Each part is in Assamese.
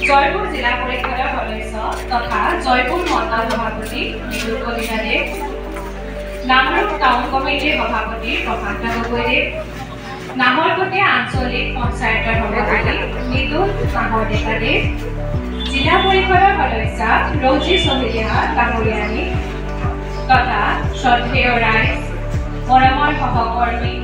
জয়পুৰ জিলা পৰিষদৰ সদস্য তথা জয়পুৰ মণ্ডল সভাপতি মৃদুল কলিতা দেৱ, নামৰূপ টাউন কমিটিৰ সভাপতি প্ৰশান্ত গগৈদেৱ, নাহৰকটীয়া আঞ্চলিক পঞ্চায়তৰ সভাপতি মৃদুল ডেকা দেৱ, জিলা পৰিষদৰ সদস্য ৰৌজি চহিলিয়া ডাঙৰীয়ানী তথা শ্ৰদ্ধেয় ৰাইজ, মৰমৰ সহকৰ্মী,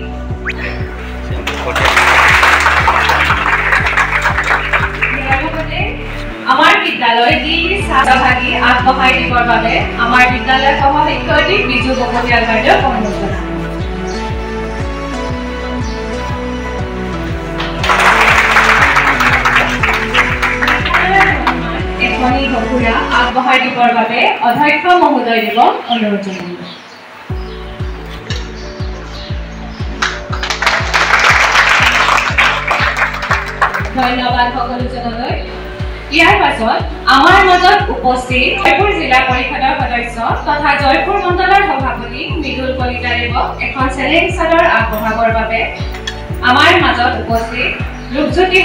আমাৰ বিদ্যালয় যি ছাত্ৰভাগী আগবঢ়াই দিবৰ বাবে আমাৰ বিদ্যালয়ৰ সহশিক্ষয়িত্ৰী বিজু বকতিয়াল বাইদেউক অনুৰোধ জনাওঁ। এখনি ঘুৰা আগবঢ়াই দিবৰ বাবে অধ্যক্ষ মহোদয়দেৱক অনুৰোধ জনাওঁ। ধন্যবাদ সকলোজনলৈ। ইয়াৰ পাছত আমাৰ মাজত উপস্থিত জয়পুৰ জিলা পৰিষদৰ সদস্য তথা জয়পুৰ মণ্ডলৰ সভাপতি মৃদুল কলিতা দেৱক এখন চেলেঞ্জ চাদৰ আগবঢ়াবৰ বাবে আমাৰ মাজত উপস্থিত ৰূপজ্যোতি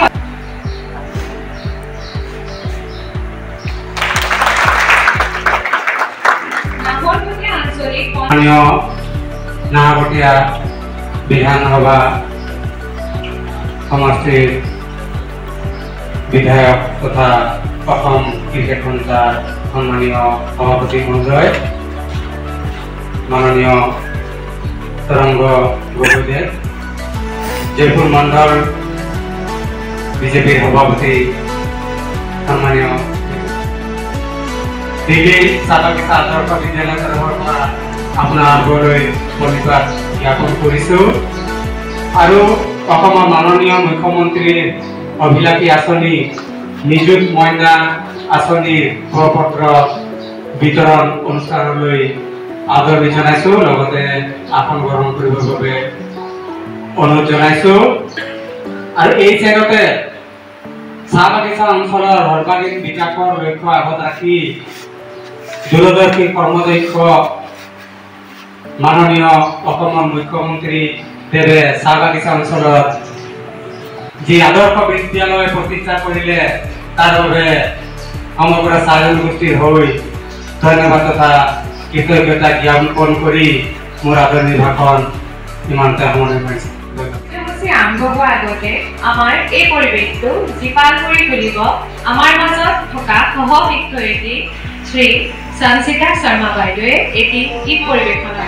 নাহৰকটীয়া আঞ্চলিক নাহৰকটীয়া বিধানসভা সমষ্টিৰ বিধায়ক তথা অসম ক্ৰিকেট সন্থাৰ সন্মানীয় সভাপতি মহোদয় মাননীয় তৰংগ গগৈদেৱ, জয়পুৰ মণ্ডল বিজেপিৰ সভাপতি সন্মানীয় দিল্লী চালকিতা আদৰ্শ বিদ্যালয়ৰ তৰফৰ পৰা আপোনাৰ আগলৈ ধন্যবাদ জ্ঞাপন কৰিছোঁ আৰু অসমৰ মাননীয় মুখ্যমন্ত্ৰীৰ অভিলাষী আঁচনি নিযুত মইনা আঁচনিৰ প্ৰপত্ৰ বিতৰণ অনুষ্ঠানলৈ আদৰণি জনাইছোঁ, লগতে আসন গ্ৰহণ কৰিবৰ বাবে অনুৰোধ জনাইছোঁ। আৰু এই চেগতে চাহ বাগিচা অঞ্চলৰ সৰ্বাধিক বিকাশৰ লক্ষ্য আগত ৰাখি দূৰদৰ্শী কৰ্মদক্ষ মাননীয় অসমৰ মুখ্যমন্ত্ৰী দেৱে চাহ বাগিচা অঞ্চলত যি আদৰ্শ বিদ্যালয় প্ৰতিষ্ঠা কৰিলে তাৰ বাবে সমগ্ৰ চাহ জনগোষ্ঠীৰ হৈ ধন্যবাদ তথা কৃতজ্ঞতা জ্ঞাপন কৰি মোৰ আদৰণি ভাষণ ইমানতে সামৰণি মাৰিছোঁ। আৰম্ভ হোৱাৰ আগতে আমাৰ এই পৰিৱেশটো জীপাল কৰি তুলিব আমাৰ মাজত থকা সহশিক্ষয়িত্ৰী শ্ৰী সঞ্চিতা শৰ্মা বাইদেৱে এটি গীত পৰিৱেশন কৰে।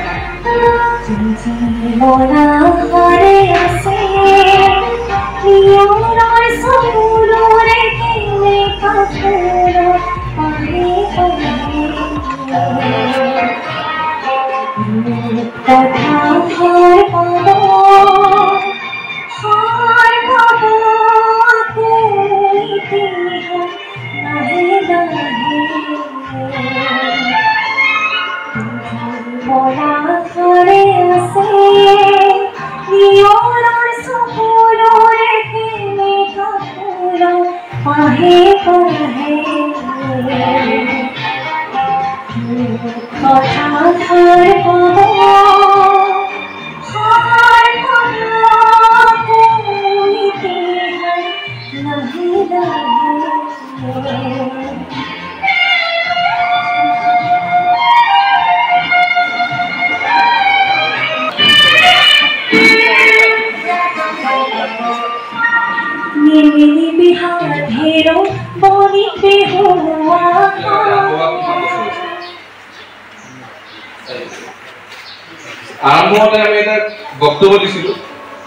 আৰম্ভতে আমি এটা বক্তব্য দিছিলোঁ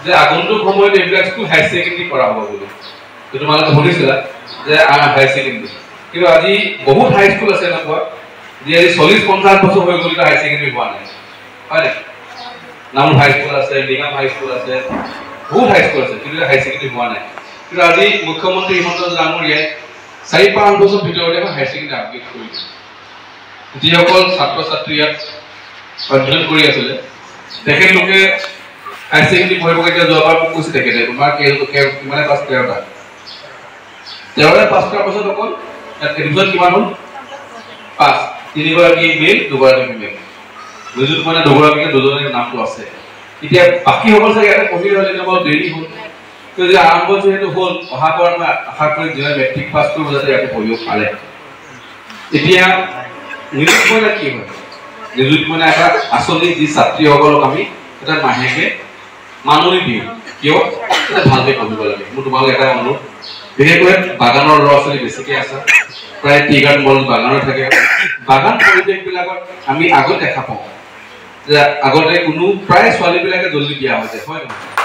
যে আগন্তুক সময়ত এইবিলাক স্কুল হায়াৰ ছেকেণ্ডেৰী কৰা হ'ব বুলি, তোমালোকে শুনিছিলা যে হায়াৰ ছেকেণ্ডেৰী, কিন্তু আজি বহুত হাই স্কুল আছে এনেকুৱা যে আজি 40-50 বছৰ হৈ গ'ল হায়াৰ ছেকেণ্ডেৰী হোৱা নাই, হয় নাই? নামৰূপ হাই স্কুল আছে, ডিঙাম হাই স্কুল আছে, বহুত হাই স্কুল আছে, কিন্তু হায়াৰ ছেকেণ্ডেৰী হোৱা নাই। কিন্তু আজি মুখ্যমন্ত্ৰী হিমন্ত ডাঙৰীয়াই 4-5 বছৰ ভিতৰতে হায়াৰ ছেকেণ্ডেৰী আপগ্ৰেড কৰিছে। যিসকল ছাত্ৰ ছাত্ৰী ইয়াত অধ্যয়ন কৰি আছিলে তেখেতলোকে হায়াৰ ছেকেণ্ডেৰী পঢ়িব এতিয়া যোৱাবাৰ মোক কৈছে তেখেতে তোমাৰ কিমানে পাছ 13টা পাছ কৰাৰ পাছত অকল এডমিশ্যন কিমান হ'ল 5, 3গৰাকী মেল 2গৰাকী ফিমেল, দুজোট মানে 2গৰাকীকে দুজনৰ নামটো আছে। এতিয়া বাকী সকল চাগে ইয়াতে পঢ়ি হ'লে কেৱল দেৰি হ'ল, তো যে আৰম্ভ যেহেতু হ'ল অহা কৰাৰ পৰা আশা কৰি যোনে মেট্ৰিক পাছ কৰিব যাতে ইয়াতে পঢ়িব পাৰে এতিয়া নিযুত মইনা কি হয় নিযুত মইনা এটা আচলি যি ছাত্ৰীসকলক আমি এটা মাহেকে মাননি দিওঁ কিয় এটা ভালকৈ পঢ়িব লাগে মোৰ তোমালোক এটা অনুৰোধ বিশেষকৈ বাগানৰ ল'ৰা ছোৱালী বেছিকৈ আছে প্ৰায় টি গাৰ্ডেন মল বাগানৰ থাকে বাগান পৰিৱেশবিলাকত আমি আগত দেখা পাওঁ যে আগতে কোনো প্ৰায় ছোৱালীবিলাকে জলদি বিয়া হৈ যায় হয় নহয়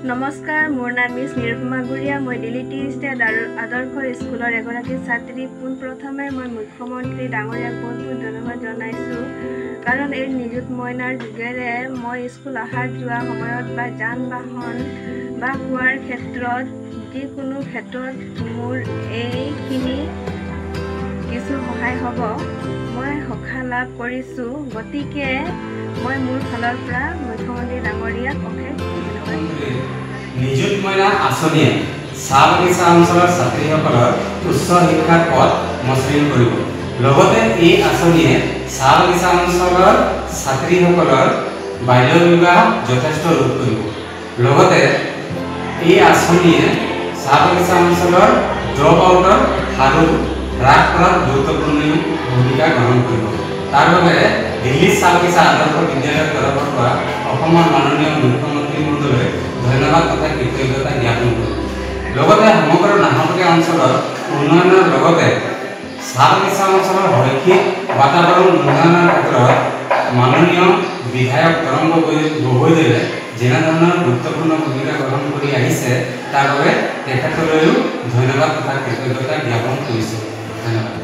নমস্কাৰ মোৰ নাম মিছ নিৰুপমা গুৰিয়া মই দিল্লী টি ষ্টেট আদৰ্শ স্কুলৰ এগৰাকী ছাত্ৰী পোনপ্ৰথমে মই মুখ্যমন্ত্ৰী ডাঙৰীয়াক বহুত বহুত ধন্যবাদ জনাইছোঁ কাৰণ এই নিযুত মইনাৰ যোগেৰে মই স্কুল অহা যোৱা সময়ত বা যান বাহন বা খোৱাৰ ক্ষেত্ৰত যিকোনো ক্ষেত্ৰত মোৰ এইখিনি কিছু সহায় হ'ব মই সকাহ লাভ কৰিছোঁ গতিকে মই মোৰ ফালৰ পৰা মুখ্যমন্ত্ৰী ডাঙৰীয়াক অশেষ ধন্যবাদ নিযুত মইনা আঁচনিয়ে চাহ বাগিচা অঞ্চলৰ ছাত্ৰীসকলৰ উচ্চ শিক্ষাৰ পথ মসৃণ কৰিব লগতে এই আঁচনিয়ে চাহ বাগিচা অঞ্চলৰ ছাত্ৰীসকলৰ বাল্য বিবাহ যথেষ্ট ৰোধ কৰিব লগতে এই আঁচনিয়ে চাহ বাগিচা অঞ্চলৰ ড্ৰপ আউটৰ হাৰো হ্ৰাস কৰাত গুৰুত্বপূৰ্ণ ভূমিকা গ্ৰহণ কৰিব তাৰ বাবে দিল্লী চাহ বাগিচা আদৰ্শ বিদ্যালয়ৰ তৰফৰ পৰা অসমৰ মাননীয় মুখ্যমন্ত্ৰী মহোদয়লৈ ধন্যবাদ তথা কৃতজ্ঞতা জ্ঞাপন কৰোঁ লগতে সমগ্ৰ নাহৰকটীয়া অঞ্চলৰ উন্নয়নৰ লগতে চাহ বাগিচা অঞ্চলৰ শৈক্ষিক বাতাবৰণ উন্নয়নৰ ক্ষেত্ৰত মাননীয় বিধায়ক তৰংগ গগৈদেৱে যেনেধৰণৰ গুৰুত্বপূৰ্ণ ভূমিকা গ্ৰহণ কৰি আহিছে তাৰ বাবে তেখেতলৈও ধন্যবাদ তথা কৃতজ্ঞতা জ্ঞাপন কৰিছোঁ ধন্যবাদ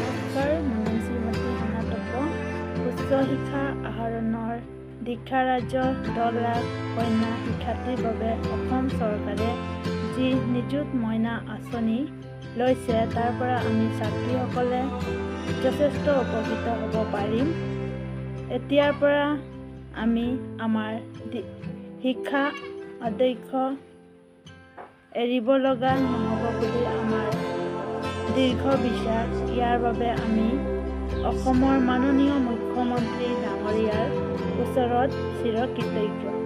উচ্চ শিক্ষা আহৰণৰ দীক্ষা ৰাজ্য 10 লাখ কন্যা শিক্ষাৰ্থীৰ বাবে অসম চৰকাৰে যি নিযুত মইনা আঁচনি লৈছে তাৰ পৰা আমি ছাত্ৰীসকলে যথেষ্ট উপকৃত হ'ব পাৰিম এতিয়াৰ পৰা আমি আমাৰ শিক্ষা অধ্যক্ষ এৰিব লগা নহ'ব বুলি আমাৰ দীৰ্ঘ বিশ্বাস ইয়াৰ বাবে আমি অসমৰ মাননীয় মুখ্যমন্ত্ৰী ডাঙৰীয়াৰ ওচৰত চিৰকৃতজ্ঞ